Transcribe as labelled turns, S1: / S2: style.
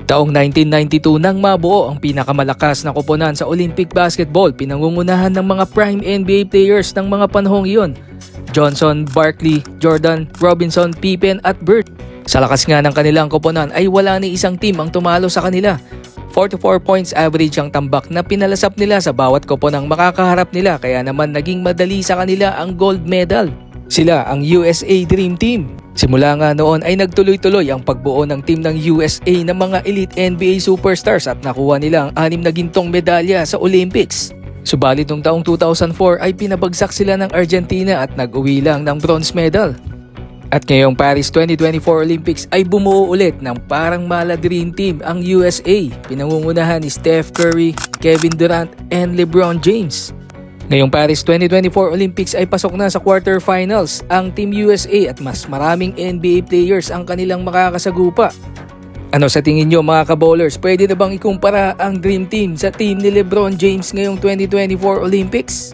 S1: Taong 1992 nang mabuo ang pinakamalakas na koponan sa Olympic basketball, pinangungunahan ng mga prime NBA players ng mga panahong iyon. Johnson, Barkley, Jordan, Robinson, Pippen at Bird. Sa lakas nga ng kanilang koponan ay wala ni isang team ang tumalo sa kanila. 44 points average ang tambak na pinalasap nila sa bawat koponang makakaharap nila, kaya naman naging madali sa kanila ang gold medal. Sila ang USA Dream Team. Simula nga noon ay nagtuloy-tuloy ang pagbuo ng team ng USA ng mga elite NBA superstars at nakuha nila ang 6 na gintong medalya sa Olympics. Subalit noong taong 2004 ay pinabagsak sila ng Argentina at nag-uwi lang ng bronze medal. At ngayong Paris 2024 Olympics ay bumuo ulit ng parang mala dream team ang USA. Pinangungunahan ni Steph Curry, Kevin Durant and LeBron James. Ngayong Paris 2024 Olympics ay pasok na sa quarterfinals ang Team USA at mas maraming NBA players ang kanilang makakasagupa. Ano sa tingin nyo mga ka-bowlers, pwede na bang ikumpara ang Dream Team sa team ni LeBron James ngayong 2024 Olympics?